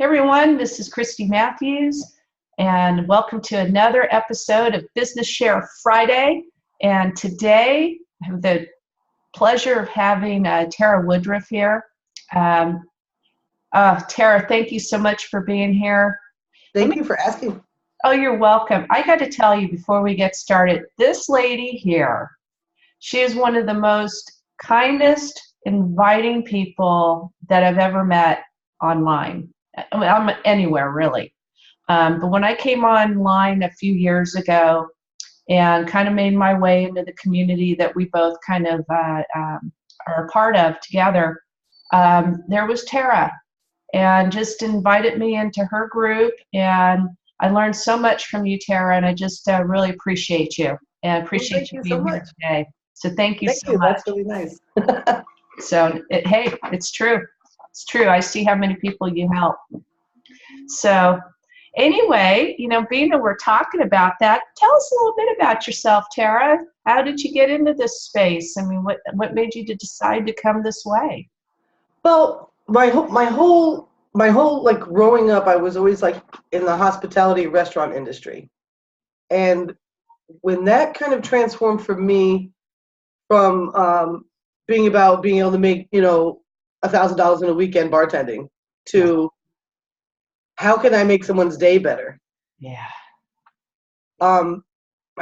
Hey everyone, this is Kristie Mathews, and welcome to another episode of Business Share Friday. And today I have the pleasure of having Tara Woodruff here. Tara, thank you so much for being here. Thank you for asking. Oh, you're welcome. I got to tell you before we get started, this lady here, she is one of the most kindest, inviting people that I've ever met online. I mean, I'm anywhere really. But when I came online a few years ago and kind of made my way into the community that we both kind of are a part of together, there was Tara, and just invited me into her group. And I learned so much from you, Tara, and I just really appreciate you and appreciate you being here today. So thank you so much. That's really nice. So, hey, it's true. It's true. I see how many people you help. So anyway, being that we're talking about that, tell us a little bit about yourself, Tara. How did you get into this space? I mean, what made you to decide to come this way? Well, my whole like growing up, I was always like in the hospitality restaurant industry. And when that kind of transformed for me from being able to make, $1,000 in a weekend bartending to how can I make someone's day better? Yeah. I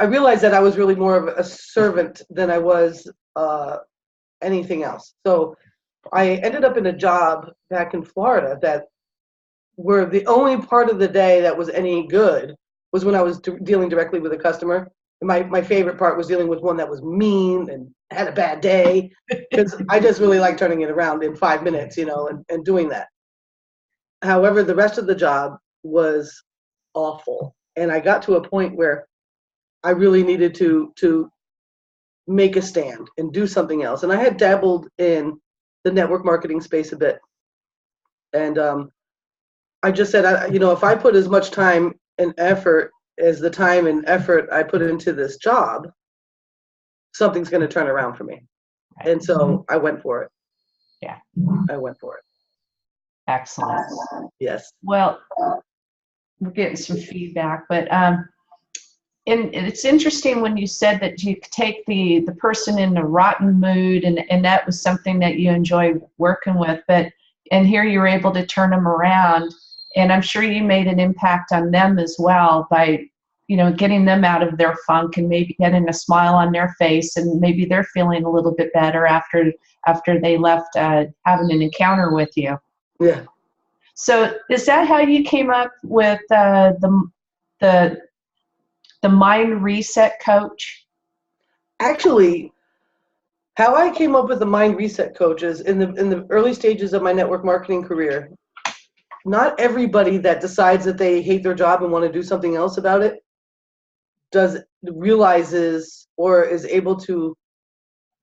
realized that I was really more of a servant than I was anything else. So I ended up in a job back in Florida that where the only part of the day that was any good was when I was dealing directly with a customer. And my favorite part was dealing with one that was mean and had a bad day, because I just really like turning it around in 5 minutes, and doing that. However, the rest of the job was awful. And I got to a point where I really needed to make a stand and do something else. And I had dabbled in the network marketing space a bit. And I just said, if I put as much time and effort as the time and effort I put into this job, something's going to turn around for me. And so I went for it. Yeah. I went for it. Excellent. Yes. Well, we're getting some feedback, but and it's interesting when you said that you take the person in a rotten mood, and that was something that you enjoy working with, and here you're able to turn them around, and I'm sure you made an impact on them as well by getting them out of their funk and maybe getting a smile on their face, and maybe they're feeling a little bit better after they left having an encounter with you. Yeah. So is that how you came up with the mind reset coach? Actually, how I came up with the mind reset coach is in the early stages of my network marketing career. Not everybody that decides that they hate their job and want to do something else about it realizes or is able to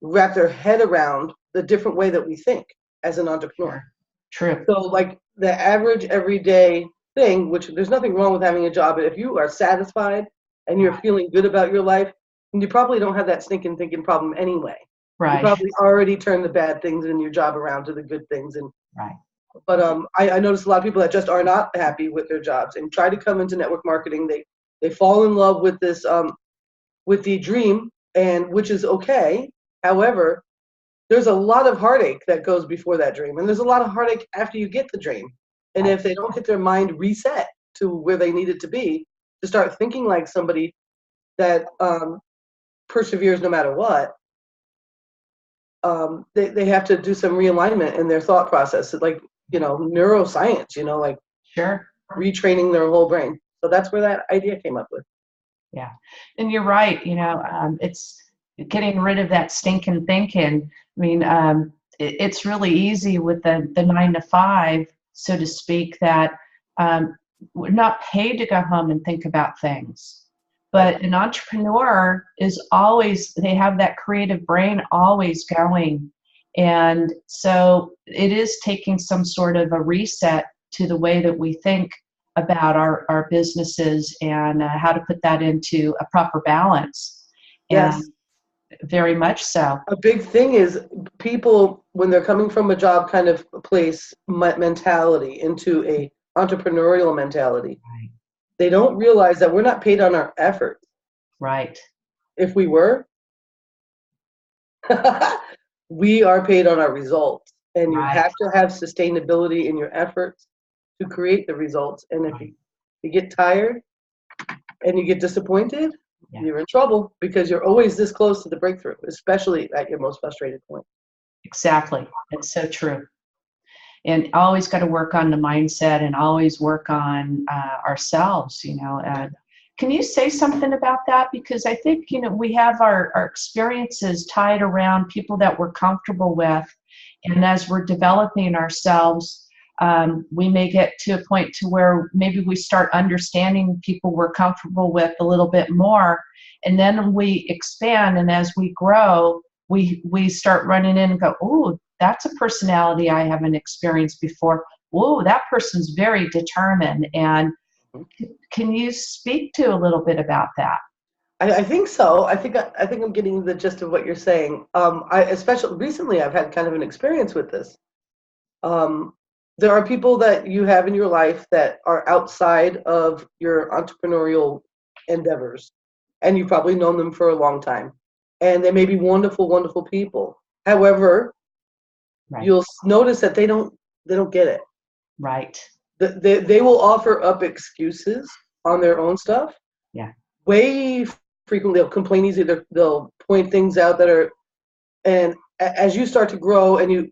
wrap their head around the different way that we think as an entrepreneur. True. So like the average everyday thing, which there's nothing wrong with having a job, but if you are satisfied and you're feeling good about your life, you probably don't have that stinking thinking problem anyway. Right. You probably already turned the bad things in your job around to the good things. And right. But I notice a lot of people that just are not happy with their jobs and try to come into network marketing. They fall in love with this with the dream, and which is okay. However, there's a lot of heartache that goes before that dream, and there's a lot of heartache after you get the dream. And if they don't get their mind reset to where they need it to be, to start thinking like somebody that perseveres no matter what, they have to do some realignment in their thought process, like neuroscience, like sure, retraining their whole brain. So that's where that idea came up with. Yeah, and you're right. It's getting rid of that stinking thinking. I mean, it's really easy with the 9 to 5, so to speak, that we're not paid to go home and think about things. But an entrepreneur is always, they have that creative brain always going. And so it is taking some sort of a reset to the way that we think about our businesses and how to put that into a proper balance. Yes. And very much so. A big thing is people, when they're coming from a job kind of place mentality into a entrepreneurial mentality. Right. They don't realize that we're not paid on our effort. Right. If we were, we are paid on our results. And you Right. have to have sustainability in your efforts to create the results. And if Right. you get tired and you get disappointed, Yeah. you're in trouble because you're always this close to the breakthrough, especially at your most frustrated point. Exactly. It's so true. And always got to work on the mindset and always work on ourselves, can you say something about that? Because I think, we have our experiences tied around people that we're comfortable with. And as we're developing ourselves, we may get to a point to where maybe we start understanding people we're comfortable with a little bit more. And then we expand. And as we grow, we start running in and go, oh, that's a personality I haven't experienced before. Whoa, that person's very determined. And can you speak to a little bit about that? I think so. I think I'm getting the gist of what you're saying. I especially recently I've had kind of an experience with this. There are people that you have in your life that are outside of your entrepreneurial endeavors, and you've probably known them for a long time, and they may be wonderful, wonderful people. However, Right. you'll notice that they don't get it. Right. They will offer up excuses on their own stuff. Yeah. Way frequently, they'll complain easy. They'll point things out that are, and as you start to grow and you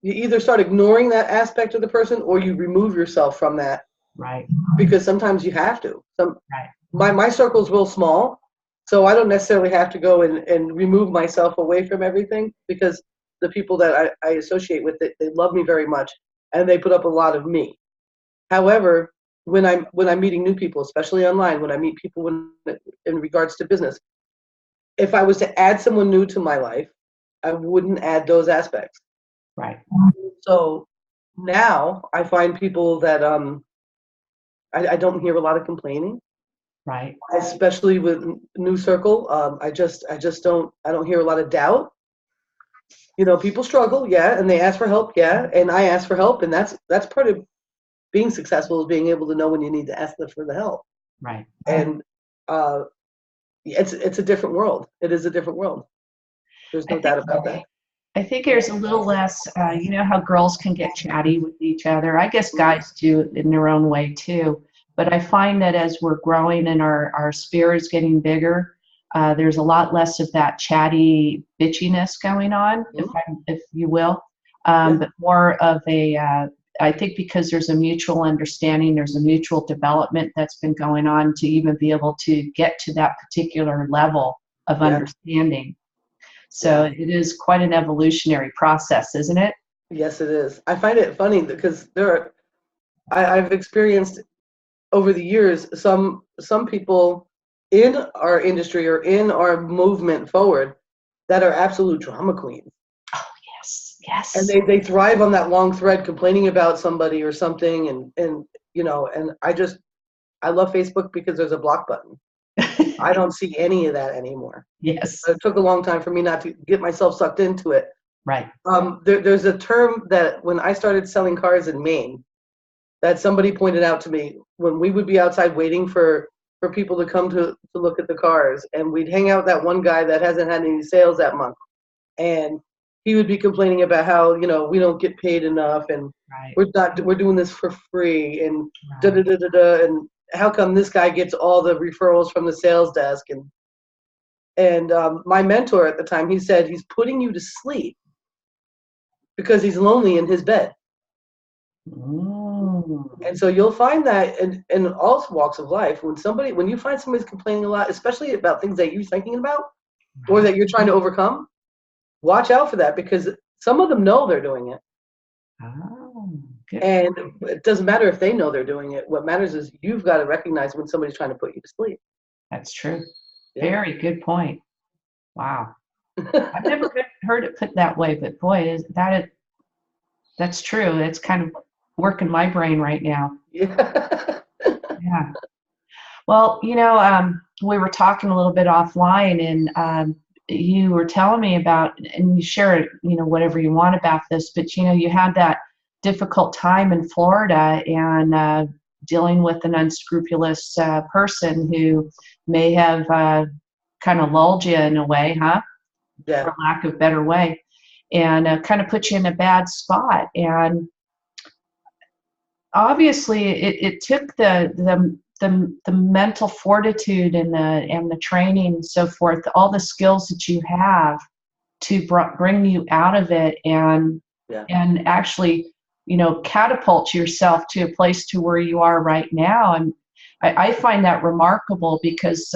either start ignoring that aspect of the person or you remove yourself from that. Right. Because sometimes you have to. Right. My circle's real small, so I don't necessarily have to go and remove myself away from everything because the people that I associate with, they love me very much and they put up a lot of me. However, when I'm meeting new people, especially online, when I meet people in regards to business, if I was to add someone new to my life, I wouldn't add those aspects. Right. So now I find people that I don't hear a lot of complaining. Right. Especially with new circle. I don't hear a lot of doubt. People struggle, yeah, and they ask for help, yeah, and I ask for help, and that's part of being successful, is being able to know when you need to ask them for the help. Right. And it's a different world. It is a different world. There's no doubt about that. I think there's a little less, how girls can get chatty with each other. I guess guys do in their own way too. But I find that as we're growing and our sphere is getting bigger, there's a lot less of that chatty bitchiness going on, if you will, but more of I think because there's a mutual understanding, there's a mutual development that's been going on to even be able to get to that particular level of understanding. So it is quite an evolutionary process, isn't it? Yes, it is. I find it funny because I've experienced over the years some people in our industry or in our movement forward that are absolute drama queens. Oh, yes. And they thrive on that long thread complaining about somebody or something, and I love Facebook because there's a block button. I don't see any of that anymore. Yes. It took a long time for me not to get myself sucked into it. Right. There's a term that when I started selling cars in Maine, that somebody pointed out to me when we would be outside waiting for people to come to look at the cars, and we'd hang out with that one guy that hasn't had any sales that month, and he would be complaining about how we don't get paid enough, and we're doing this for free, and da da da da da, and how come this guy gets all the referrals from the sales desk, and my mentor at the time, he said he's putting you to sleep because he's lonely in his bed. And so you'll find that in all walks of life, when you find somebody's complaining a lot, especially about things that you're thinking about or that you're trying to overcome, watch out for that because some of them know they're doing it. Oh, good. And it doesn't matter if they know they're doing it. What matters is you've got to recognize when somebody's trying to put you to sleep. That's true. Yeah. Very good point. Wow. I've never heard it put that way, but boy, that's true. It's kind of working my brain right now. Yeah. Yeah. Well, we were talking a little bit offline, and you were telling me about, and you share, whatever you want about this, but you had difficult time in Florida and dealing with an unscrupulous person who may have kind of lulled you in a way, huh? Yeah. For lack of better way, and kind of put you in a bad spot. And obviously, it took the mental fortitude and the training and so forth, all the skills that you have to bring you out of it and actually, catapult yourself to a place to where you are right now. And I find that remarkable because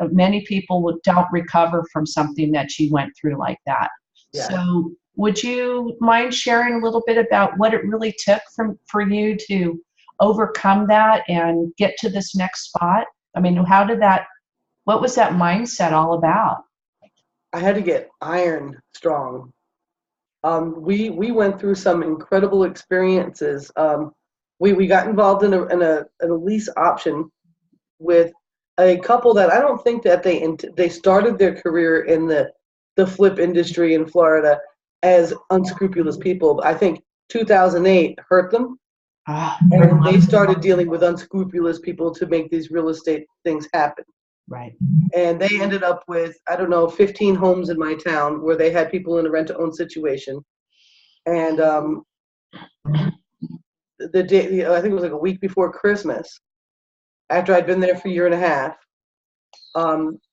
many people don't recover from something that you went through like that. Yeah. So would you mind sharing a little bit about what it really took for you to overcome that and get to this next spot? I mean, what was that mindset all about? I had to get iron strong. We went through some incredible experiences. We got involved in a lease option with a couple that I don't think that they started their career in the flip industry in Florida as unscrupulous people. I think 2008 hurt them, and they started dealing with unscrupulous people to make these real estate things happen. Right. And they ended up with, I don't know, 15 homes in my town where they had people in a rent-to-own situation. And the day, I think it was like a week before Christmas, after I'd been there for a year and a half,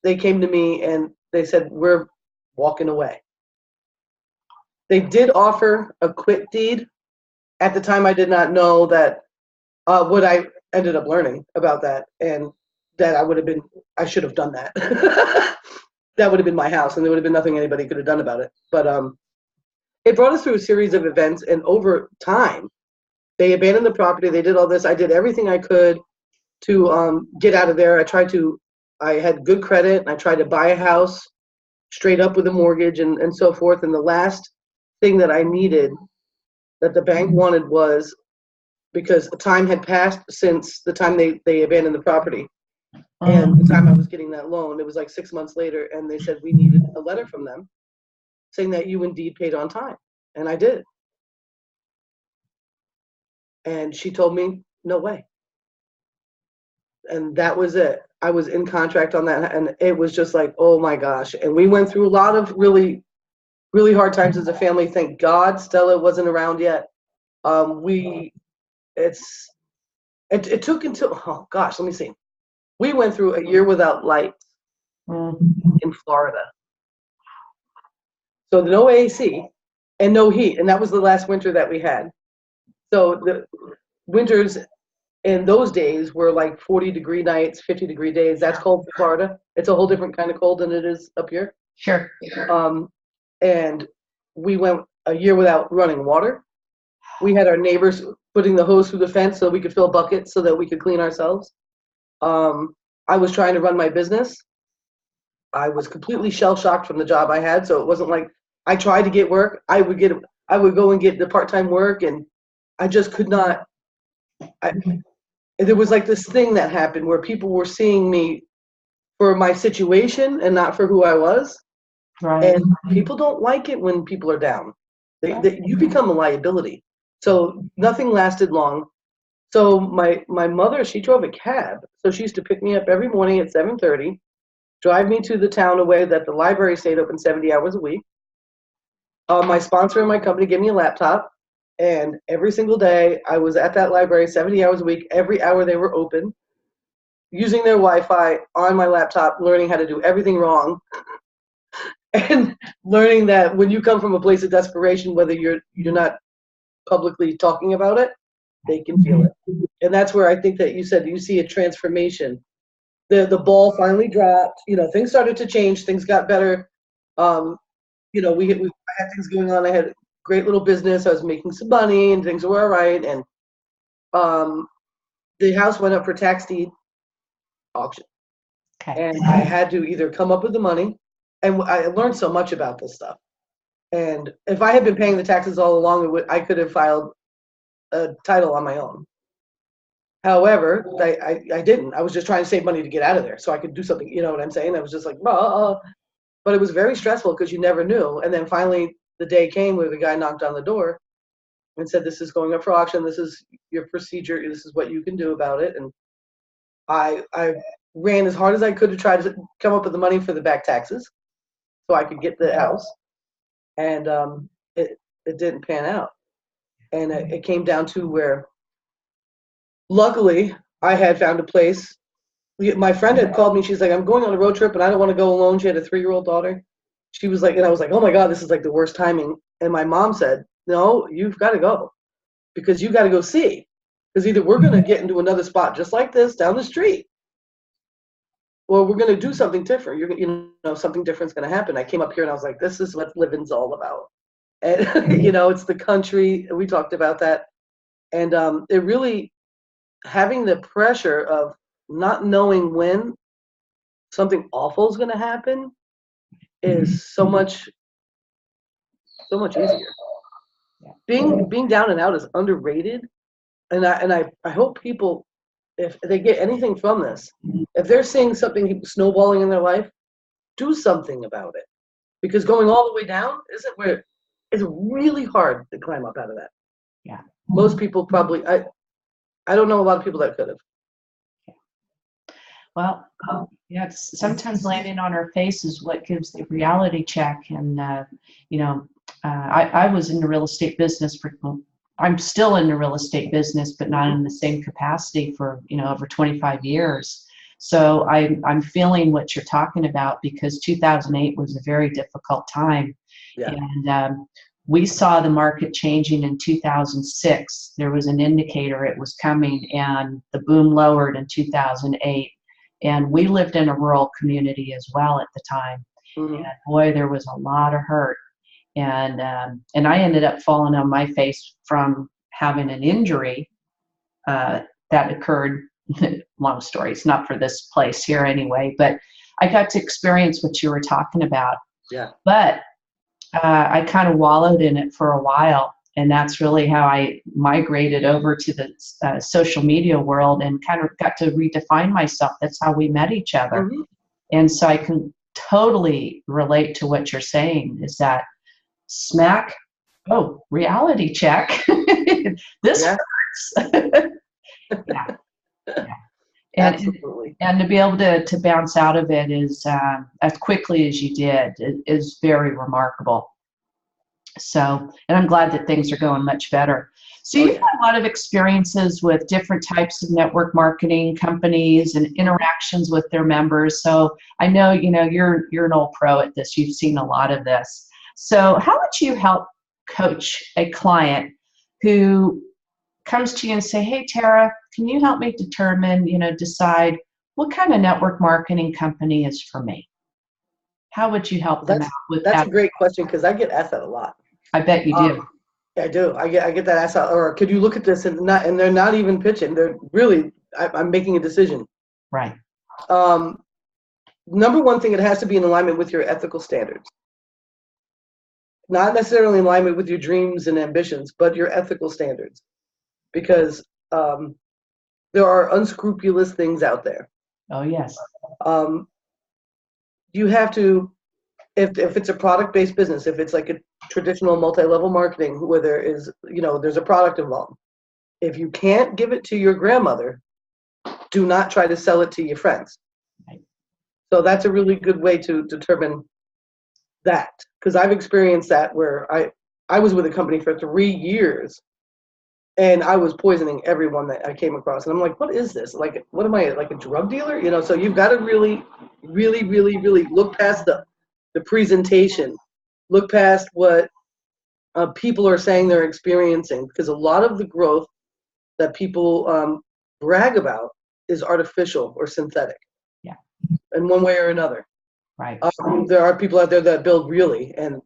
they came to me and they said, we're walking away. They did offer a quit deed. At the time, I did not know that what I ended up learning about that, and that I should have done that. That would have been my house, and there would have been nothing anybody could have done about it. But it brought us through a series of events, and over time, they abandoned the property. They did all this. I did everything I could to get out of there. I had good credit, and I tried to buy a house straight up with a mortgage and so forth. And the last thing that I needed that the bank wanted was, because time had passed since the time they abandoned the property. And the time I was getting that loan, it was like 6 months later, and they said we needed a letter from them saying that you indeed paid on time. And I did. And she told me, no way. And that was it. I was in contract on that, and it was just like, oh my gosh. And we went through a lot of really, really hard times as a family. Thank God Stella wasn't around yet. It took until, oh gosh, let me see. We went through a year without lights in Florida. So no AC and no heat. And that was the last winter that we had. So the winters in those days were like 40-degree nights, 50-degree days. That's cold for Florida. It's a whole different kind of cold than it is up here. Sure. And we went a year without running water. We had our neighbors putting the hose through the fence so we could fill buckets so that we could clean ourselves. I was trying to run my business. I was completely shell-shocked from the job I had, so it wasn't like I tried to get work. I would go and get the part-time work, and I just could not. There was like this thing that happened where people were seeing me for my situation and not for who I was. Right. And people don't like it when people are down. You become a liability. So nothing lasted long. So my mother, she drove a cab. So she used to pick me up every morning at 7:30, drive me to the town away that the library stayed open 70 hours a week. My sponsor in my company gave me a laptop, and every single day I was at that library 70 hours a week. Every hour they were open, using their Wi-Fi on my laptop, learning how to do everything wrong. And learning that when you come from a place of desperation, whether you're not publicly talking about it, they can feel it. And that's where I think that you said you see a transformation. The ball finally dropped. Things started to change. Things got better. I had things going on. I had a great little business. I was making some money, and things were all right. And the house went up for tax deed auction. Okay. And I had to either come up with the money, and I learned so much about this stuff. And if I had been paying the taxes all along, I could have filed a title on my own. However, I didn't. I was just trying to save money to get out of there so I could do something. You know what I'm saying? I was just like, but it was very stressful because you never knew. And then finally the day came where the guy knocked on the door and said, this is going up for auction. This is your procedure. This is what you can do about it. And I ran as hard as I could to try to come up with the money for the back taxes so I could get the house. And it didn't pan out. And it came down to where, luckily, I had found a place. My friend had called me. She's like, I'm going on a road trip and I don't want to go alone. She had a 3-year-old daughter. She was like, and I was like, oh my God, this is like the worst timing. And my mom said, no, you've got to go because you got to go see. Because either we're going to get into another spot just like this down the street, or we're going to do something different. Something different's going to happen. I came up here and I was like, this is what living's all about. And, it's the country. We talked about that. And it really, having the pressure of not knowing when something awful is going to happen is so much easier. Being down and out is underrated. And I hope people, if they get anything from this, if they're seeing something snowballing in their life, do something about it. Because going all the way down isn't where it's really hard to climb up out of that. Yeah. Most people probably, I don't know a lot of people that could have. Well, it's sometimes landing on our face is what gives the reality check. And, I was in the real estate business I'm still in the real estate business, but not in the same capacity for, over 25 years. So I'm feeling what you're talking about because 2008 was a very difficult time. Yeah. And we saw the market changing in 2006. There was an indicator it was coming, and the boom lowered in 2008. And we lived in a rural community as well at the time. Mm-hmm. And boy, there was a lot of hurt. And I ended up falling on my face from having an injury that occurred. Long story. It's not for this place here anyway, but I got to experience what you were talking about. Yeah. But I kind of wallowed in it for a while. And that's really how I migrated over to the social media world and kind of got to redefine myself. That's how we met each other. Mm-hmm. And so I can totally relate to what you're saying is that reality check. This hurts. Yeah. And, absolutely. And to be able to bounce out of it is as quickly as you did is very remarkable. So, and I'm glad that things are going much better. So you've had a lot of experiences with different types of network marketing companies and interactions with their members. So I know, you're an old pro at this. You've seen a lot of this. So how would you help coach a client who comes to you and say, hey, Tara, can you help me decide what kind of network marketing company is for me? How would you help them out with that? That's a great question because I get asked that a lot. I bet you do. I do. I get that asked out. Or could you look at this and they're not even pitching. They're really, I'm making a decision. Right. Number one thing, it has to be in alignment with your ethical standards. Not necessarily in alignment with your dreams and ambitions, but your ethical standards. Because there are unscrupulous things out there. Oh, yes. You have to, if it's a product-based business, if it's like a traditional multi-level marketing where there is, there's a product involved. If you can't give it to your grandmother, do not try to sell it to your friends. Right. So that's a really good way to determine that. Because I've experienced that where I was with a company for 3 years and I was poisoning everyone that I came across. And I'm like, what is this? Like, what am I, like a drug dealer? So you've got to really, really, really, really look past the presentation, look past what people are saying they're experiencing, because a lot of the growth that people brag about is artificial or synthetic. Yeah. In one way or another. Right. There are people out there that build really, and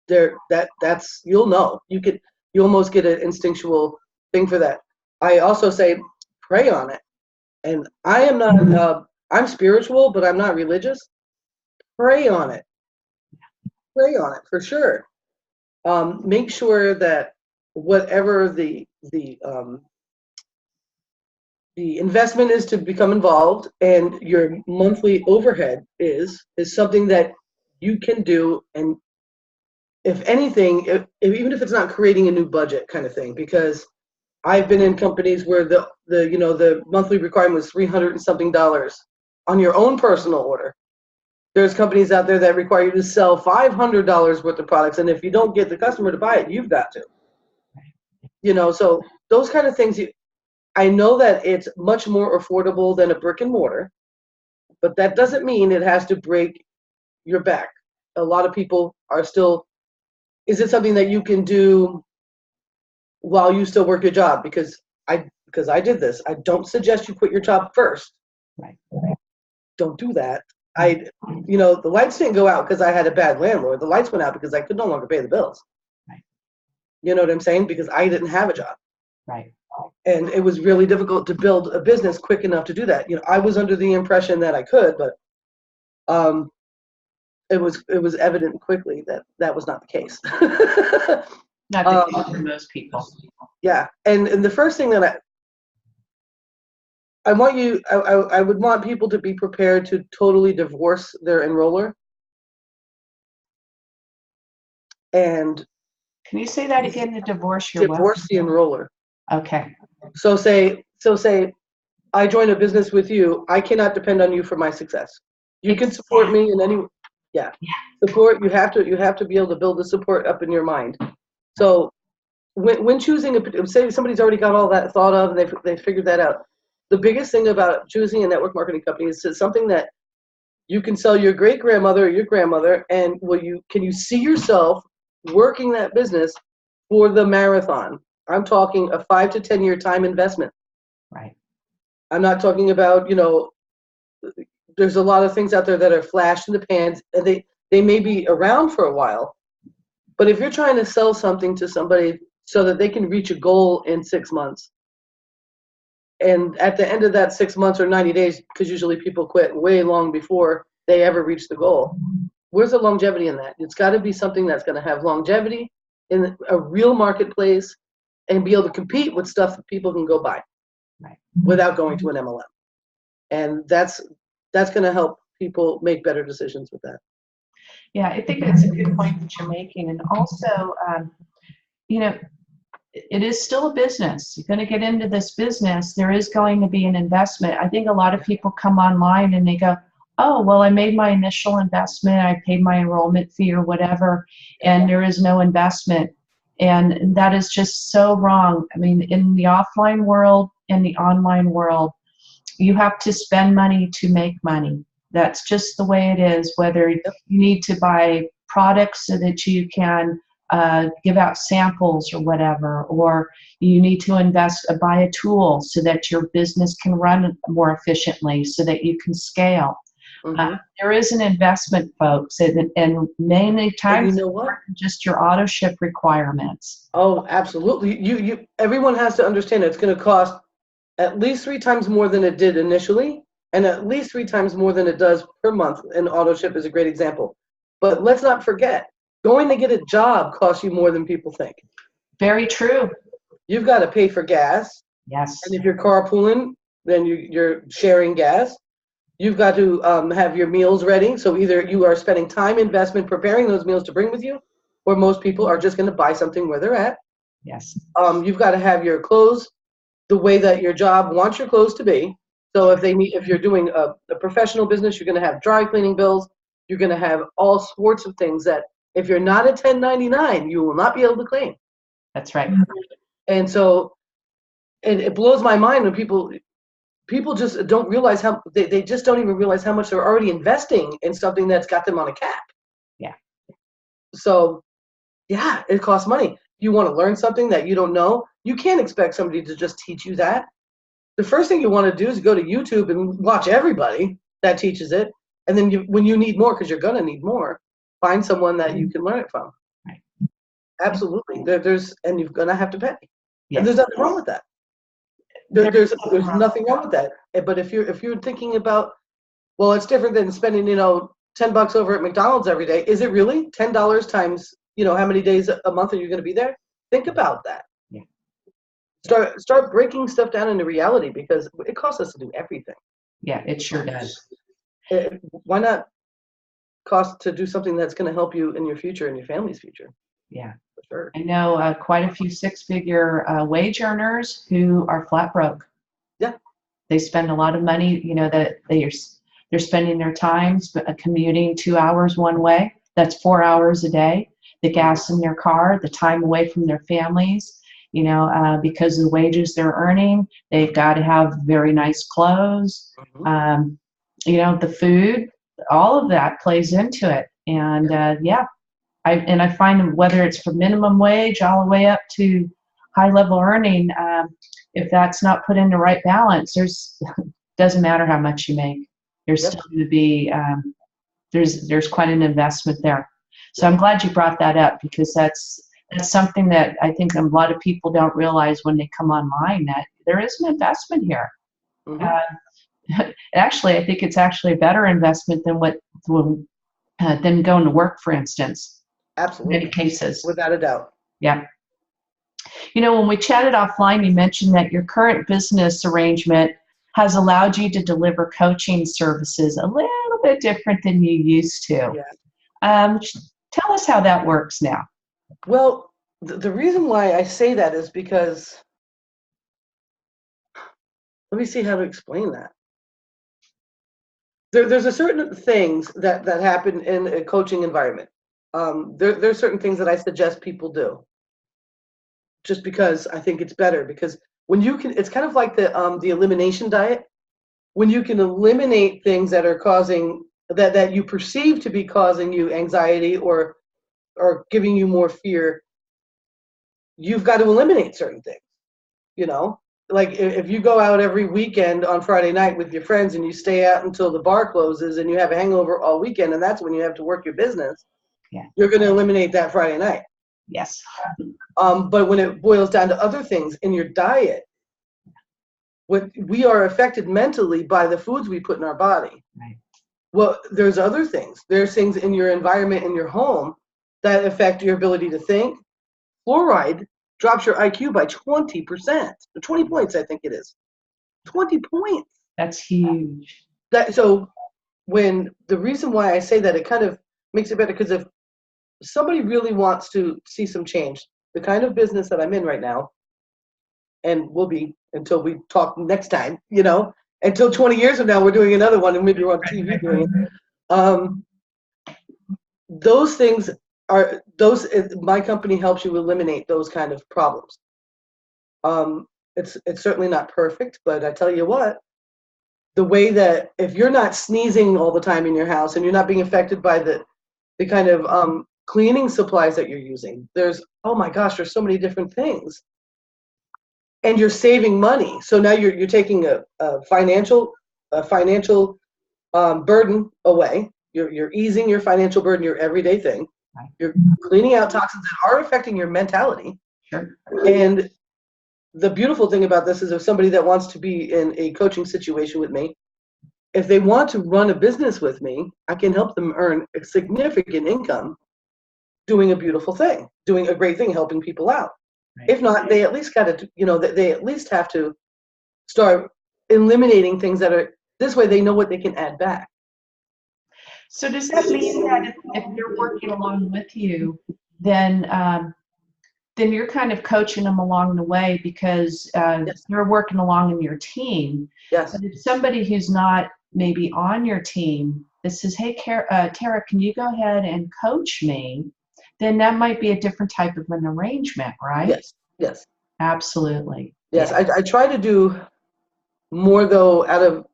that's you'll know. You almost get an instinctual thing for that. I also say pray on it. And I am not I'm spiritual, but I'm not religious. Pray on it. Pray on it for sure. Make sure that whatever the investment is to become involved and your monthly overhead is something that you can do and if anything, even if it's not creating a new budget kind of thing, because I've been in companies where the monthly requirement was $300 and something on your own personal order. There's companies out there that require you to sell $500 worth of products, and if you don't get the customer to buy it, you've got to. So those kind of things. I know that it's much more affordable than a brick and mortar, but that doesn't mean it has to break your back. A lot of people are still. Is it something that you can do while you still work your job? Because I did this. I don't suggest you quit your job first. Right. Don't do that. The lights didn't go out because I had a bad landlord. The lights went out because I could no longer pay the bills. Right. You know what I'm saying? Because I didn't have a job. Right. And it was really difficult to build a business quick enough to do that. I was under the impression that I could, but it was evident quickly that that was not the case. Not the case for most people. Yeah, and the first thing that I would want people to be prepared to totally divorce their enroller. And can you say that again? To divorce your divorce the enroller. Okay. So say I join a business with you. I cannot depend on you for my success. You can support me in any. Yeah. Support. You have to be able to build the support up in your mind. So when choosing say somebody's already got all that thought of and they figured that out. The biggest thing about choosing a network marketing company is something that you can sell your great grandmother or your grandmother, and can you see yourself working that business for the marathon? I'm talking a 5 to 10 year time investment. Right. I'm not talking about, there's a lot of things out there that are flash in the pans, and they may be around for a while. But if you're trying to sell something to somebody so that they can reach a goal in 6 months, and at the end of that 6 months or 90 days, because usually people quit way long before they ever reach the goal, where's the longevity in that? It's got to be something that's going to have longevity in a real marketplace and be able to compete with stuff that people can go buy without going to an MLM. And that's going to help people make better decisions with that. Yeah, I think that's a good point that you're making. And also, it is still a business. You're going to get into this business. There is going to be an investment. I think a lot of people come online and they go, oh, well, I made my initial investment. I paid my enrollment fee or whatever, and there is no investment. And that is just so wrong. I mean, in the offline world, in the online world, you have to spend money to make money. That's just the way it is, whether you need to buy products so that you can give out samples or whatever, or you need to buy a tool so that your business can run more efficiently so that you can scale. Mm-hmm. There is an investment, folks, and many times you know what? Just your auto ship requirements. Oh, absolutely. Everyone has to understand it's going to cost at least 3 times more than it did initially, and at least 3 times more than it does per month. And auto ship is a great example. But let's not forget, going to get a job costs you more than people think. Very true. You've got to pay for gas. Yes. And if you're carpooling, then you're sharing gas. You've got to have your meals ready. So either you are spending time investment preparing those meals to bring with you, or most people are just going to buy something where they're at. Yes. You've got to have your clothes the way that your job wants your clothes to be. So if you're doing a professional business, you're going to have dry cleaning bills. You're going to have all sorts of things that if you're not a 1099, you will not be able to claim. That's right. And so, and it blows my mind when people just don't realize how they just don't even realize how much they're already investing in something that's got them on a cap. Yeah. So, yeah, it costs money. You want to learn something that you don't know, you can't expect somebody to just teach you that. The first thing you want to do is go to YouTube and watch everybody that teaches it. And then when you need more, because you're going to need more, find someone that you can learn it from. Right. Absolutely. And you're going to have to pay. Yes. And there's nothing wrong with that. There's nothing wrong with that. But if you're thinking about, well, it's different than spending, $10 over at McDonald's every day. Is it really $10 times, how many days a month are you going to be there? Think about that. Yeah. Start breaking stuff down into reality, because it costs us to do everything. Yeah, it sure does. Why not cost to do something that's going to help you in your future and your family's future. Yeah. For sure. I know quite a few six-figure wage earners who are flat broke. Yeah. They spend a lot of money, that they're spending their time commuting 2 hours one way. That's 4 hours a day. The gas in their car, the time away from their families, because of the wages they're earning. They've got to have very nice clothes. Mm-hmm. The food, all of that plays into it. And I find whether it's from minimum wage all the way up to high level earning, if that's not put in the right balance, doesn't matter how much you make. There's still going to be there's quite an investment there. So I'm glad you brought that up, because that's something that I think a lot of people don't realize when they come online, that there is an investment here. Mm-hmm. Actually, I think it's actually a better investment than than going to work, for instance. Absolutely. In many cases. Without a doubt. Yeah. When we chatted offline, you mentioned that your current business arrangement has allowed you to deliver coaching services a little bit different than you used to. Yeah. Tell us how that works now. Well, the reason why I say that is because, let me see how to explain that. There's a certain things that happen in a coaching environment. There's certain things that I suggest people do, just because I think it's better. Because when you can, it's kind of like the elimination diet. When you can eliminate things that are causing that you perceive to be causing you anxiety or giving you more fear, you've got to eliminate certain things. Like if you go out every weekend on Friday night with your friends and you stay out until the bar closes and you have a hangover all weekend, and that's when you have to work your business, you're going to eliminate that Friday night. Yes. But when it boils down to other things in your diet, we are affected mentally by the foods we put in our body. Right. Well, there's other things. There's things in your environment, in your home, that affect your ability to think. Fluoride drops your IQ by 20%. 20 points, I think it is. 20 points. That's huge. So when the reason why I say that, it kind of makes it better, because if somebody really wants to see some change, the kind of business that I'm in right now, and will be until we talk next time, until 20 years from now, we're doing another one, and maybe we're on TV doing it. Those things my company helps you eliminate those kind of problems. It's certainly not perfect, but I tell you what, the way that if you're not sneezing all the time in your house and you're not being affected by the kind of cleaning supplies that you're using, there's so many different things, and you're saving money. So now you're taking a financial burden away. You're easing your financial burden, your everyday thing. You're cleaning out toxins that are affecting your mentality. Sure. And the beautiful thing about this is, if somebody that wants to be in a coaching situation with me, if they want to run a business with me, I can help them earn a significant income doing a beautiful thing, doing a great thing, helping people out. Right. If not, they at least got to, they at least have to start eliminating things that are, this way they know what they can add back. So does that mean that if they're working along with you, then you're kind of coaching them along the way, because Yes. You're working along in your team. Yes. But if somebody who's not maybe on your team that says, hey, Tara, can you go ahead and coach me? Then that might be a different type of an arrangement, right? Yes. Yes. Absolutely. Yes. Yeah. I try to do more, though, out of,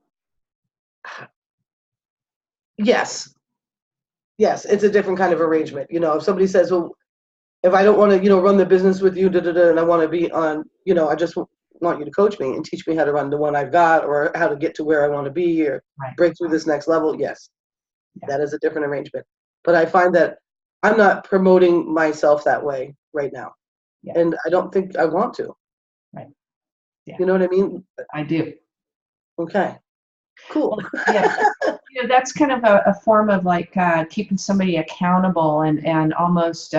yes, it's a different kind of arrangement. If somebody says, well, if I don't want to, run the business with you, and I want to be on, I just want you to coach me and teach me how to run the one I've got, or how to get to where I want to be, or break through this next level. Yes, that is a different arrangement. But I find that I'm not promoting myself that way right now. Yeah. And I don't think I want to. Right. Yeah. You know what I mean? I do. Okay. Cool. Well, yeah. That's kind of a form of like keeping somebody accountable and almost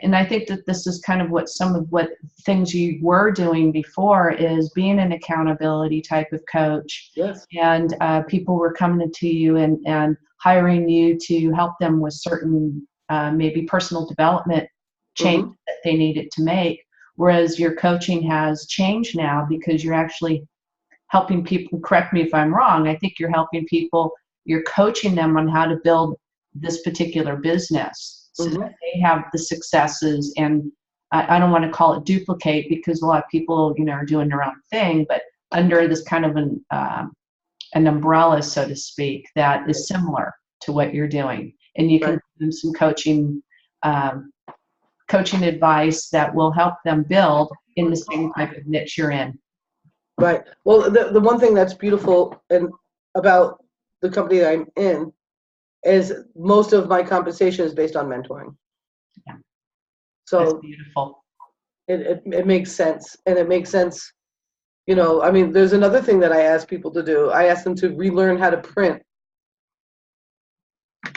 and I think that this is kind of what some of what things you were doing before is being an accountability type of coach. Yes. And people were coming to you and hiring you to help them with certain maybe personal development change that they needed to make. Whereas your coaching has changed now because you're actually helping people, correct me if I'm wrong, I think you're helping people, you're coaching them on how to build this particular business so that they have the successes. And I don't want to call it duplicate because a lot of people, are doing their own thing, but under this kind of an umbrella, so to speak, that is similar to what you're doing. And you can give them some coaching advice that will help them build in the same type of niche you're in. Right. Well, the one thing that's beautiful and about the company that I'm in is most of my compensation is based on mentoring. Yeah. So that's beautiful. It makes sense. And it makes sense, there's another thing that I ask people to do. I ask them to relearn how to print,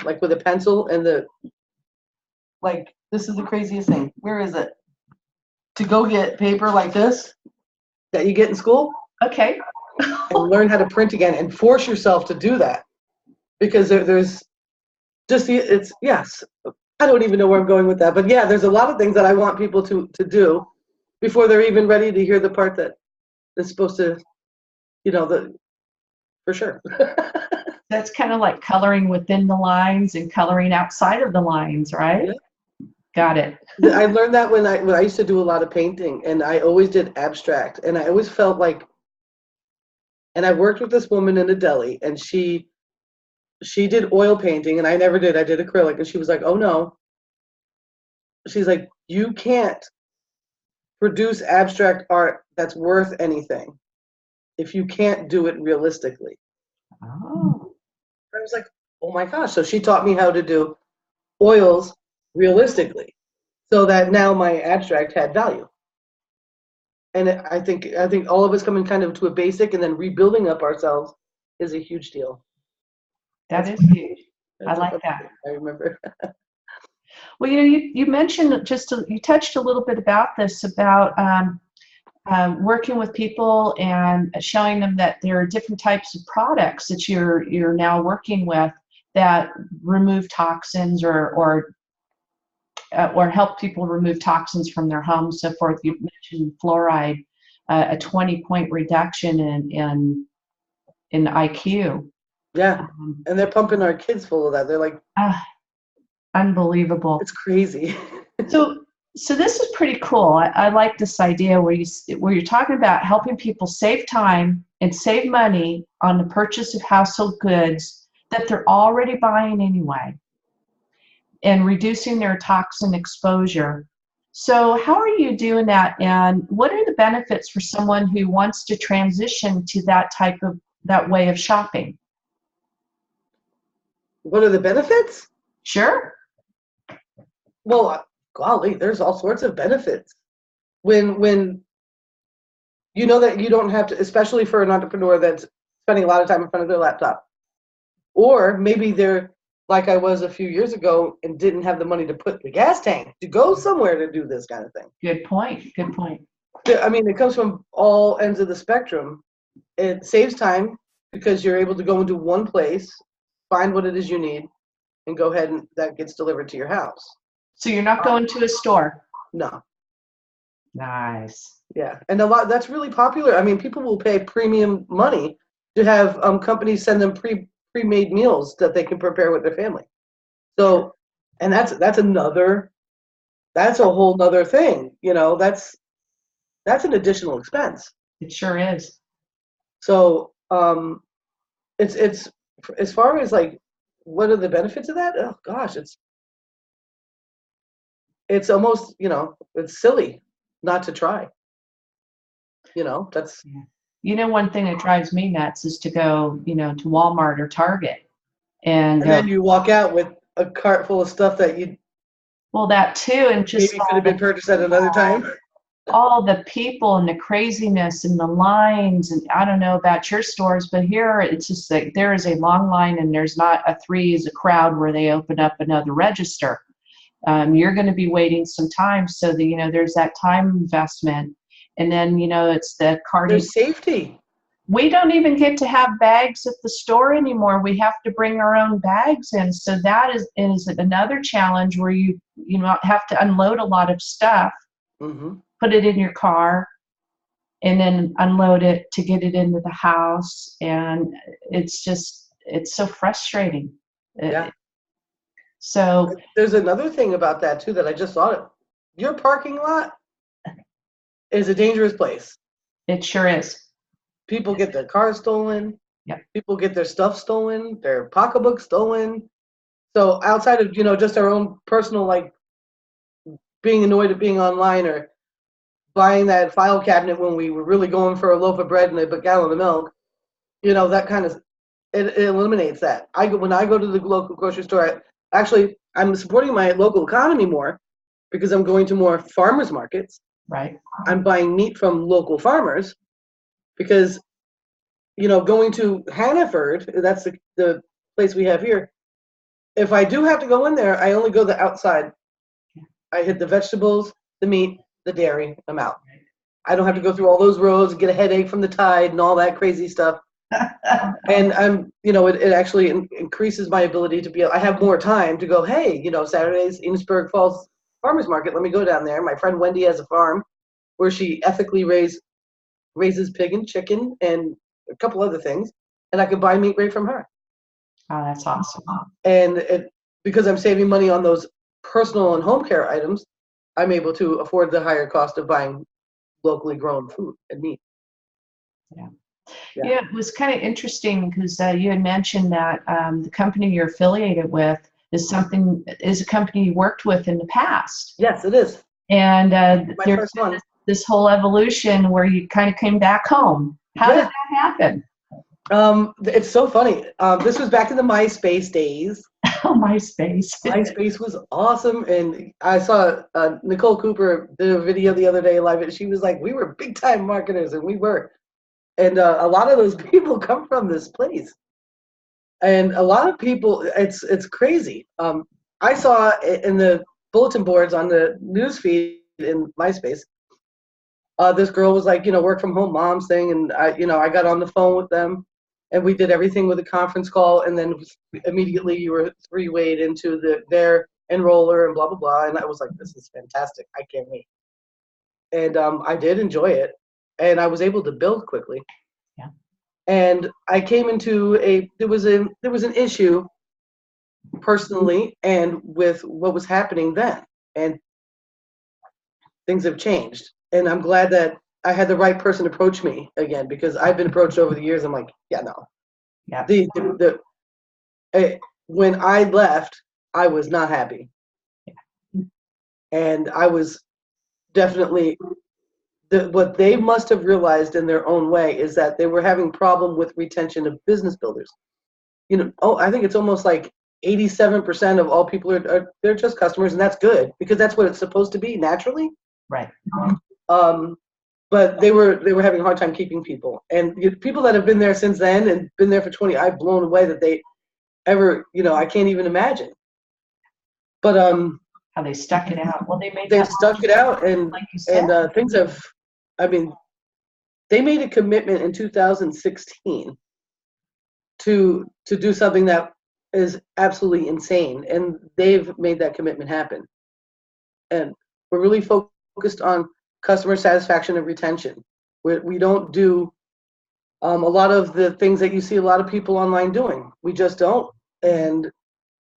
like with a pencil and this is the craziest thing. Where is it? To go get paper like this that you get in school. Okay. And learn how to print again and force yourself to do that. Because there's just yes. I don't even know where I'm going with that. But yeah, there's a lot of things that I want people to do before they're even ready to hear the part that is supposed to, for sure. That's kind of like coloring within the lines and coloring outside of the lines, right? Yeah. Got it. I learned that when I used to do a lot of painting, and I always did abstract, and I always felt like, and I worked with this woman in a deli, and she did oil painting, and I never did. I did acrylic, and she was like, "Oh no." She's like, "You can't produce abstract art that's worth anything if you can't do it realistically." Oh. I was like, "Oh my gosh." So she taught me how to do oils realistically so that now my abstract had value. And I think all of us coming kind of to a basic and then rebuilding up ourselves is a huge deal. That is huge. I like that. I remember. Well, you mentioned you touched a little bit about this, about working with people and showing them that there are different types of products that you're now working with that remove toxins or help people remove toxins from their homes, so forth. You mentioned fluoride, a 20-point reduction in IQ. Yeah, and they're pumping our kids full of that. They're like, unbelievable. It's crazy. So this is pretty cool. I like this idea where you're talking about helping people save time and save money on the purchase of household goods that they're already buying anyway, and reducing their toxin exposure. So how are you doing that, and what are the benefits for someone who wants to transition to that way of shopping? What are the benefits? Sure. Well, golly, there's all sorts of benefits. When you know that you don't have to, especially for an entrepreneur that's spending a lot of time in front of their laptop, or maybe they're like I was a few years ago and didn't have the money to put the gas tank to go somewhere to do this kind of thing. Good point. Good point. I mean, it comes from all ends of the spectrum. It saves time because you're able to go into one place, find what it is you need, and go ahead and that gets delivered to your house. So you're not going to a store? No. Nice. Yeah, and that's really popular. I mean, people will pay premium money to have companies send them pre-made meals that they can prepare with their family. So, and that's a whole nother thing. That's an additional expense. It sure is. So, it's as far as like, what are the benefits of that? Oh gosh, it's almost, it's silly not to try. That's. One thing that drives me nuts is to go, to Walmart or Target and then you walk out with a cart full of stuff that you. Well, that too, and just maybe could have been purchased at another time. All the people and the craziness and the lines, and I don't know about your stores, but here it's just like there is a long line and there's not a 3 is a crowd where they open up another register. you're going to be waiting some time. So that, there's that time investment. And then, it's the cardio. There's safety. We don't even get to have bags at the store anymore. We have to bring our own bags in. So that is another challenge where you have to unload a lot of stuff, put it in your car, and then unload it to get it into the house. And it's so frustrating. Yeah. So there's another thing about that too that I just thought of. Your parking lot is a dangerous place. It sure is. People get their cars stolen. Yeah. People get their stuff stolen, their pocketbook stolen. So outside of, just our own personal, like being annoyed at being online or buying that file cabinet when we were really going for a loaf of bread and a gallon of milk, that kind of, it eliminates that. When I go to the local grocery store, I'm supporting my local economy more because I'm going to more farmers markets. Right. I'm buying meat from local farmers because, going to Hannaford, that's the place we have here. If I do have to go in there, I only go the outside. I hit the vegetables, the meat, the dairy, I'm out. I don't have to go through all those roads and get a headache from the tide and all that crazy stuff. And it actually increases my ability to I have more time to go, hey, Saturdays, Innisburg Falls Farmers Market, let me go down there. My friend Wendy has a farm where she ethically raises pig and chicken and a couple other things, and I could buy meat right from her. Oh, that's awesome. And because I'm saving money on those personal and home care items, I'm able to afford the higher cost of buying locally grown food and meat. Yeah, it was kind of interesting because you had mentioned that the company you're affiliated with is a company you worked with in the past. Yes, it is. And My there's first one. this whole evolution where you kind of came back home. How did that happen? It's so funny. This was back in the MySpace days. Oh, MySpace. MySpace was awesome. And I saw Nicole Cooper did a video the other day live, and she was like, we were big time marketers, and we were. And a lot of those people come from this place. And a lot of people, it's crazy. I saw in the bulletin boards on the news feed in MySpace, this girl was like, work from home moms thing. And I got on the phone with them and we did everything with a conference call. And then immediately you were three-wayed into their enroller and blah, blah, blah. And I was like, this is fantastic. I can't wait. And I did enjoy it. And I was able to build quickly. Yeah. And I came into there was an issue personally and with what was happening then. And things have changed. And I'm glad that I had the right person approach me again, because I've been approached over the years. I'm like, yeah, no. Yeah. When I left, I was not happy. Yeah. And I was definitely, what they must have realized in their own way is that they were having problem with retention of business builders. I think it's almost like 87% of all people they're just customers, and that's good because that's what it's supposed to be naturally. Right. But they were having a hard time keeping people, and people that have been there since then and been there for 20. I've blown away that they ever, I can't even imagine. But how they stuck it out. Well, they stuck it out, and like you said, and things have. I mean, they made a commitment in 2016 to do something that is absolutely insane, and they've made that commitment happen. And we're really focused on customer satisfaction and retention. We don't do a lot of the things that you see a lot of people online doing. We just don't. And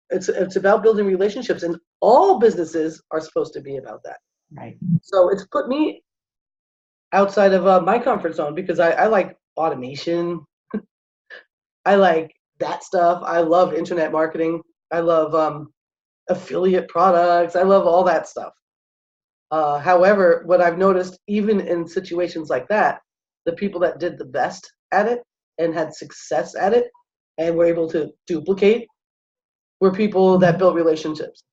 it's about building relationships, and all businesses are supposed to be about that. Right. So it's put me outside of my comfort zone because I like automation. I like that stuff. I love internet marketing. I love affiliate products. I love all that stuff. However, what I've noticed, even in situations like that, the people that did the best at it and had success at it and were able to duplicate were people that built relationships.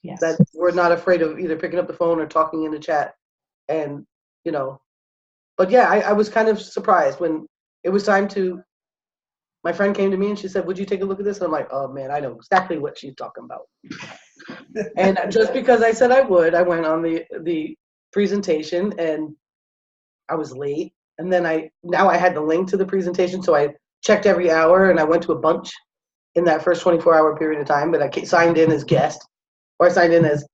Yes. That were not afraid of either picking up the phone or talking in the chat. And, but yeah, I was kind of surprised when it was time to My friend came to me and she said, would you take a look at this? And I'm like, oh man, I know exactly what she's talking about. And just because I said I would, I went on the presentation and I was late. And then now I had the link to the presentation. So I checked every hour and I went to a bunch in that first 24-hour period of time. But I signed in as guest, or I signed in as,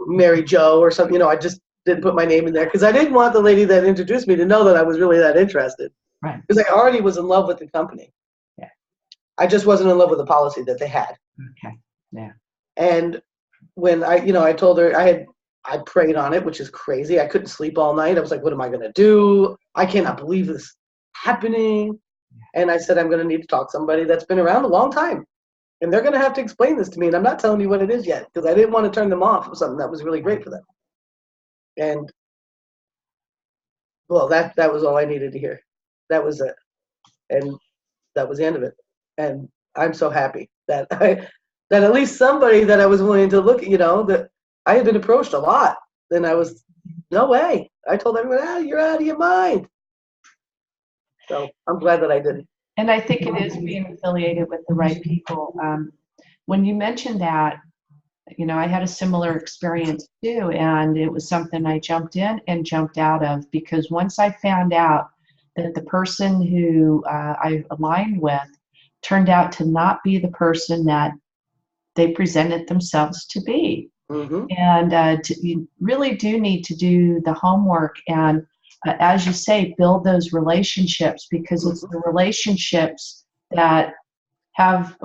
Mary Jo or something. I just didn't put my name in there because I didn't want the lady that introduced me to know that I was really that interested. Right. Because I already was in love with the company. Yeah. I just wasn't in love with the policy that they had. Okay. Yeah. And when I told her I prayed on it, which is crazy. I couldn't sleep all night. I was like, what am I going to do? I cannot believe this happening. And I said, I'm going to need to talk to somebody that's been around a long time. And they're going to have to explain this to me. And I'm not telling you what it is yet because I didn't want to turn them off of something that was really great for them. And, well, that was all I needed to hear. That was it. And that was the end of it. And I'm so happy that that at least somebody that I was willing to look at, that I had been approached a lot. And I was, no way. I told everyone, you're out of your mind. So I'm glad that I didn't. And I think it is being affiliated with the right people. When you mentioned that, I had a similar experience too, and it was something I jumped in and jumped out of, because once I found out that the person who I aligned with turned out to not be the person that they presented themselves to be. Mm-hmm. And you really do need to do the homework and, as you say, build those relationships, because it's the relationships that have,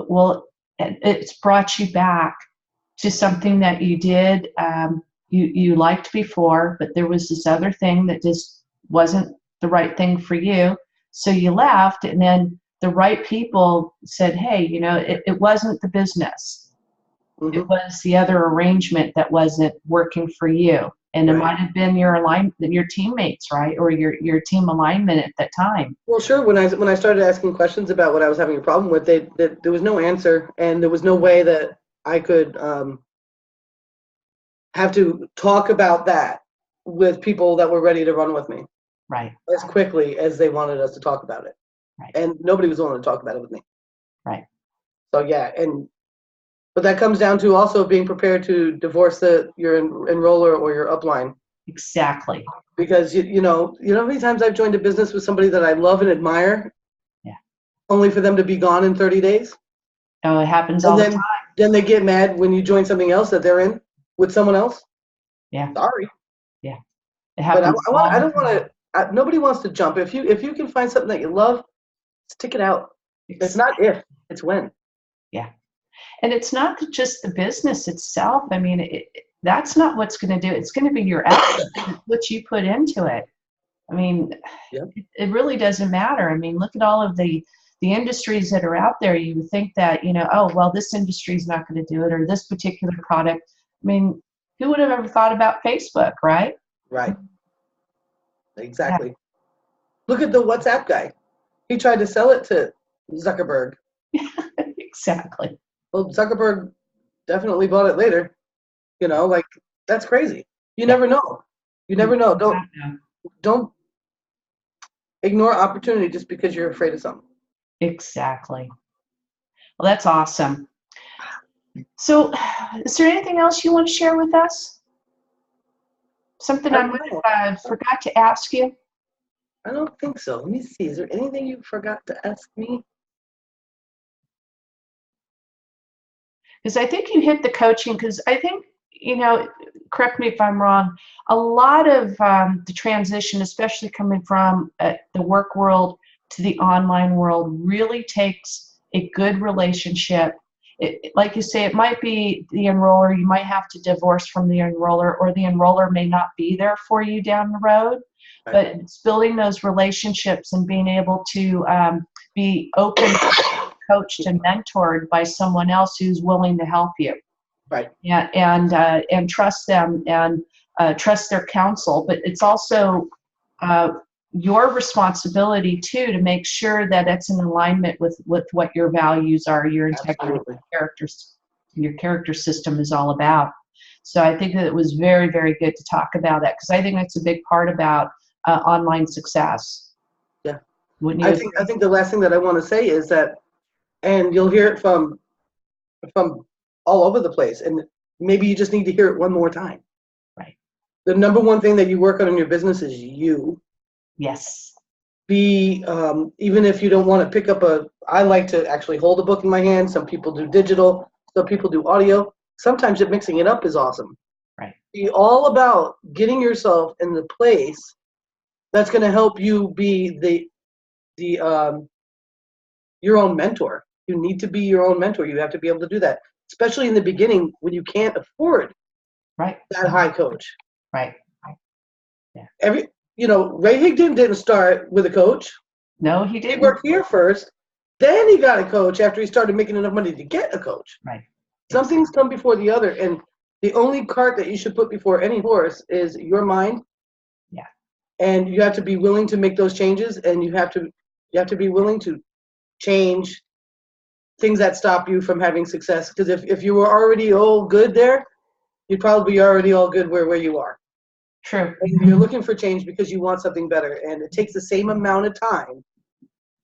it's brought you back to something that you did, you liked before, but there was this other thing that just wasn't the right thing for you. So you left, and then the right people said, hey, it wasn't the business. Mm-hmm. It was the other arrangement that wasn't working for you. And it might have been your teammates, right? Or your team alignment at that time. Well, sure. When I started asking questions about what I was having a problem with, there was no answer, and there was no way that I could have to talk about that with people that were ready to run with me. Right. As quickly as they wanted us to talk about it. Right. And nobody was willing to talk about it with me. Right. So yeah, but that comes down to also being prepared to divorce your enroller or your upline. Exactly. Because you know how many times I've joined a business with somebody that I love and admire, only for them to be gone in 30 days. Oh, it happens all the time. Then they get mad when you join something else that they're in with someone else. Yeah. Sorry. Yeah. It happens. But I don't want to. Nobody wants to jump. If you can find something that you love, stick it out. It's not if, it's when. Yeah. And it's not just the business itself. I mean, that's not what's going to do it. It's going to be your effort, what you put into it. I mean, it really doesn't matter. I mean, look at all of the industries that are out there. You would think that, oh, well, this industry is not going to do it, or this particular product. I mean, who would have ever thought about Facebook, right? Right. Exactly. Yeah. Look at the WhatsApp guy. He tried to sell it to Zuckerberg. Exactly. Well, Zuckerberg definitely bought it later. That's crazy. You never know. You never know. Don't ignore opportunity just because you're afraid of something. Exactly. Well, that's awesome. So, is there anything else you want to share with us? Something I forgot to ask you? I don't think so. Let me see. Is there anything you forgot to ask me? Because I think you hit the coaching, because I think, correct me if I'm wrong, a lot of the transition, especially coming from the work world to the online world, really takes a good relationship. Like you say, it might be the enroller. You might have to divorce from the enroller, or the enroller may not be there for you down the road. Right. But it's building those relationships and being able to be open, coached, and mentored by someone else who's willing to help you. Right. Yeah, and trust them and trust their counsel. But it's also your responsibility too to make sure that it's in alignment with what your values are, your integrity, your character system is all about. So I think that it was very, very good to talk about that, because I think that's a big part about online success. Yeah. Wouldn't you I agree? think the last thing that I want to say is that, and you'll hear it from all over the place, and maybe you just need to hear it one more time. Right. The number one thing that you work on in your business is you. Yes. Even if you don't want to pick up I like to actually hold a book in my hand. Some people do digital, some people do audio. Sometimes mixing it up is awesome. Right. Be all about getting yourself in the place that's going to help you be your own mentor. You need to be your own mentor. You have to be able to do that, especially in the beginning when you can't afford Right. that high coach. Right. Ray Higdon didn't start with a coach. No, he He didn't. worked here first, then he got a coach after he started making enough money to get a coach. Right. Some things come before the other, and the only cart that you should put before any horse is your mind. Yeah. And you have to be willing to make those changes, and you have to be willing to change things that stop you from having success. Because if you were already all good there, you'd probably be already all good where you are. True. And you're looking for change because you want something better, and it takes the same amount of time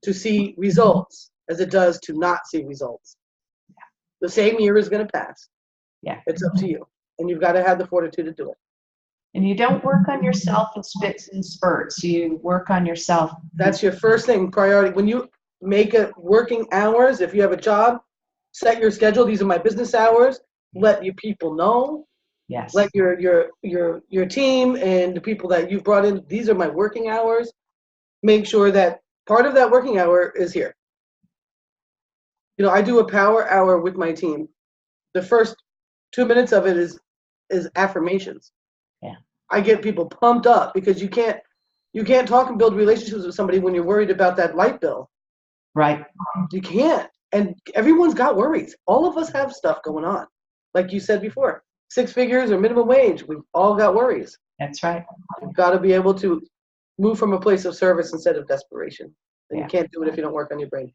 to see results as it does to not see results. The same year is going to pass. Yeah. It's up to you, and you've got to have the fortitude to do it. And you don't work on yourself in spits and spurts. You work on yourself. That's your first thing, priority. When you make it working hours, if you have a job, set your schedule. These are my business hours. Let your people know. Yes. Let your team and the people that you've brought in, these are my working hours. Make sure that part of that working hour is here. I do a power hour with my team. The first 2 minutes of it is affirmations. Yeah. I get people pumped up because you can't talk and build relationships with somebody when you're worried about that light bill. Right. You can't. And everyone's got worries. All of us have stuff going on. Like you said before, 6 figures or minimum wage, we've all got worries. That's right. You've got to be able to move from a place of service instead of desperation. And Yeah. you can't do it if you don't work on your brain.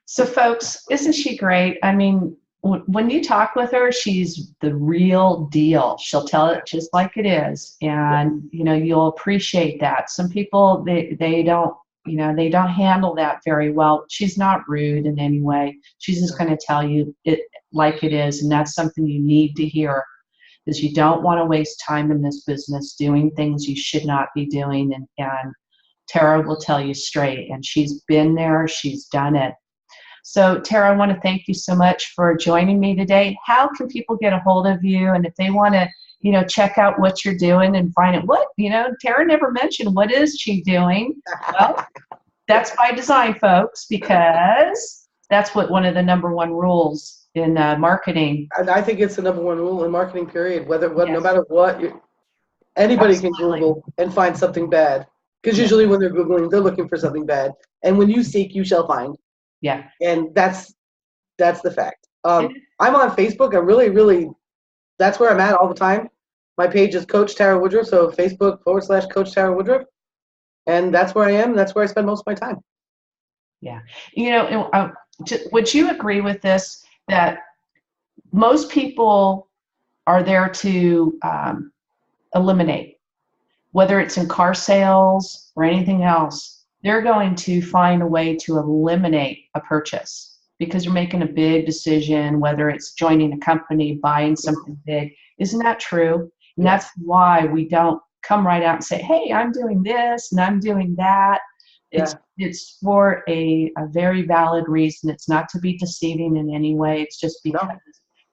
So, folks, isn't she great? I mean, when you talk with her, she's the real deal. She'll tell it just like it is, and you'll appreciate that. Some people they don't they don't handle that very well. She's not rude in any way. She's just going to tell you it like it is, and that's something you need to hear. Is you don't want to waste time in this business doing things you should not be doing, and Tara will tell you straight, and she's been there, she's done it. So Tara, I want to thank you so much for joining me today. How can people get a hold of you? And if they want to, check out what you're doing and find out Tara never mentioned, what is she doing? Well, that's by design, folks, because that's one of the number one rules in marketing. And I think it's the number one rule in marketing, period. No Yes. matter what, anybody Absolutely. can Google and find something bad. Because usually when they're Googling, they're looking for something bad. And when you seek, you shall find. Yeah. And that's the fact. I'm on Facebook. I really, that's where I'm at all the time. My page is Coach Tara Woodruff, so Facebook.com/Coach Tara Woodruff. And that's where I am. That's where I spend most of my time. Yeah. Would you agree with this, that most people are there to eliminate, whether it's in car sales or anything else? They're going to find a way to eliminate a purchase because you're making a big decision, whether it's joining a company, buying something big. Isn't that true? And that's why we don't come right out and say, hey, I'm doing this and I'm doing that. Yeah. It's for a very valid reason. It's not to be deceiving in any way. It's just because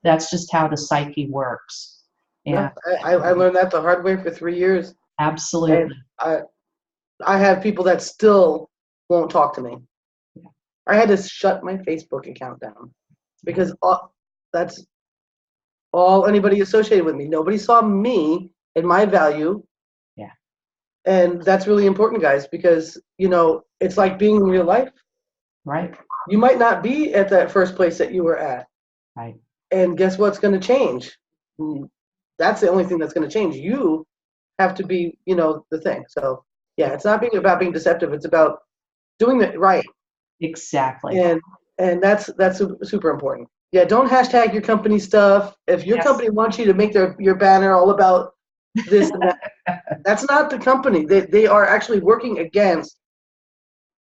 that's just how the psyche works. And I learned that the hard way for 3 years. Absolutely. And I have people that still won't talk to me. Yeah. I had to shut my Facebook account down because that's all anybody associated with me. Nobody saw me and my value. Yeah. And that's really important, guys, because, it's like being in real life. Right. You might not be at that first place that you were at. Right. And guess what's going to change? That's the only thing that's going to change. You have to be, the thing. So, yeah, it's not about being deceptive. It's about doing it right. Exactly. And that's super important. Yeah, don't hashtag your company stuff. If your company wants you to make your banner all about this and that, that's not the company. They are actually working against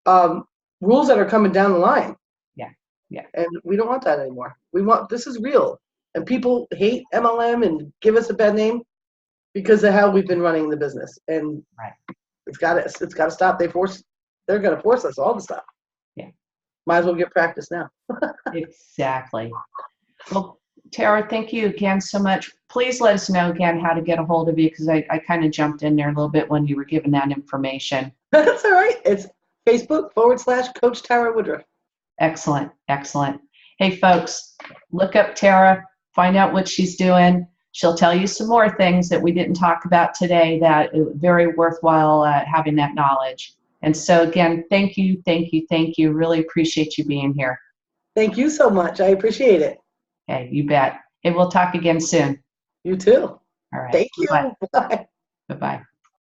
rules that are coming down the line. Yeah. Yeah. And we don't want that anymore. This is real. And people hate MLM and give us a bad name because of how we've been running the business. And Right. it's got to stop. They're going to force us all to stop. Yeah. Might as well get practice now. Exactly. Well, Tara, thank you again so much. Please let us know again how to get a hold of you, because I kind of jumped in there a little bit when you were giving that information. That's all right. It's Facebook.com/Coach Tara Woodruff. Excellent. Excellent. Hey, folks, look up Tara, find out what she's doing. She'll tell you some more things that we didn't talk about today that are very worthwhile having that knowledge. And so, again, thank you, thank you, thank you. Really appreciate you being here. Thank you so much. I appreciate it. Hey, you bet. Hey, we'll talk again soon. You too. All right. Thank you. Bye. Bye. Bye-bye.